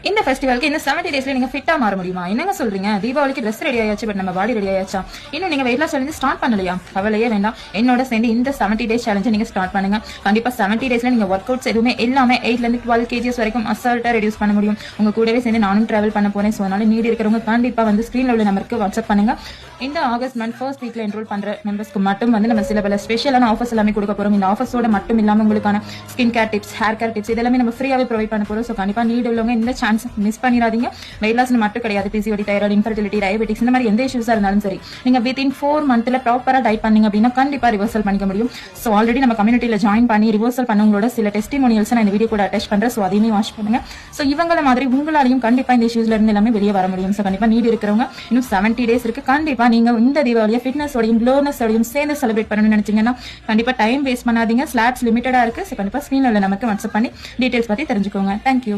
இந்த ஃபெஸ்டிவலுக்கு இந்த 70 டேஸ்ல நீங்க ஃபிட்டா மாற முடியுமா? என்னங்க சொல்றீங்க? தீபாவளிக்கு ட்ரெஸ் ரெடி ஆயாச்சு, பட் நம்ம பாடி ரெடி ஆயாச்சா? இன்னும் நீங்க வெயிட் லாஸ் சேலஞ்ச் ஸ்டார்ட் பண்ணலையா? கவலையே வேண்டாம், என்னோட சேர்ந்து இந்த 70 டேஸ் சேலஞ்ச் நீங்க ஸ்டார்ட் பண்ணுங்க. கண்டிப்பா 70 டேஸ்ல நீங்க ஒர்க் அவுட்ஸ் எதுவுமே எல்லாமே 8 ல இருந்து 12 kgs வரைக்கும் அசால்ட்டா ரெடியூஸ் பண்ண முடியும். உங்க கூடவே சேர்ந்து நானும் டிராவல் பண்ண போறேன். சோ அதனால நீடி இருக்கிறவங்க கண்டிப்பா வந்து ஸ்கிரீன்ல உள்ள நம்பருக்கு வாட்ஸ்அப் பண்ணுங்க. இந்த ஆகஸ்ட் மந்த் ஃபர்ஸ்ட் வீக்ல என்ரோல் பண்ற மெம்பர்ஸ்க்கு மட்டும் வந்து நம்ம சில பல ஸ்பெஷலான ஆஃபர்ஸ் எல்லாமே கொடுக்க போறோம். இந்த ஆஃபர்ஸோட மட்டும் இல்லாம உங்களுக்கான skin care tips, hair care tips இதெல்லாமே நம்ம ஃப்ரீயாவே ப்ரொவைட் பண்ண போறோம். சோ கண்டிப்பா நீட் உள்ளவங்க இந்த சான்ஸ் மிஸ் பண்ணிடாதீங்க. வெயிட் லாஸ் மட்டும் கிடையாது, பிசிஓடி, தைராய்டு, இன்ஃபர்டிலிட்டி, டயபெட்டிக்ஸ் இந்த மாதிரி எந்த இஷ்யூஸா இருந்தாலும் சரி, நீங்க வித்தின் 4 மந்த்ல ப்ராப்பரா டயட் பண்ணீங்க அப்படின்னா கண்டிப்பா ரிவர்சல் பண்ணிக்க முடியும். சோ ஆல்ரெடி நம்ம கம்யூனிட்டியில ஜாயின் பண்ணி ரிவர்சல் பண்ணவங்களோட சில டெஸ்டிமோனியல்ஸ் நான் இந்த வீடியோ கூட அட்டாச் பண்றேன். சோ அதையுமே வாட்ச் பண்ணுங்க. சோ இவங்கள மாதிரி உங்களாலையும் கண்டிப்பா இந்த இஷ்யூஸ்ல இருந்து எல்லாமே வெளியே வர முடியும். சோ கண்டிப்பா நீட் இருக்கிறவங்க இன்னும் 70 டேஸ் இருக்கு. கண்டிப்பா நீங்க இந்த தீபாவளியை ஃபிட்னஸோடையும் க்ளோனஸோடையும் சேர்ந்து செலிப்ரேட் பண்ணணும்னு நினைச்சீங்கன்னா கண்டிப்பா டைம் வேஸ்ட் பண்ணாதீங்க. ஸ்லாட்ஸ் லிமிட்டடா இருக்கு. சோ கண்டிப்பா ஸ்கிரீன்ல நமக்கு வாட்ஸ்அப் பண்ணி டீடைல்ஸ் பத்தி தெரிஞ்சுக்கோங்க. தேங்க்யூ.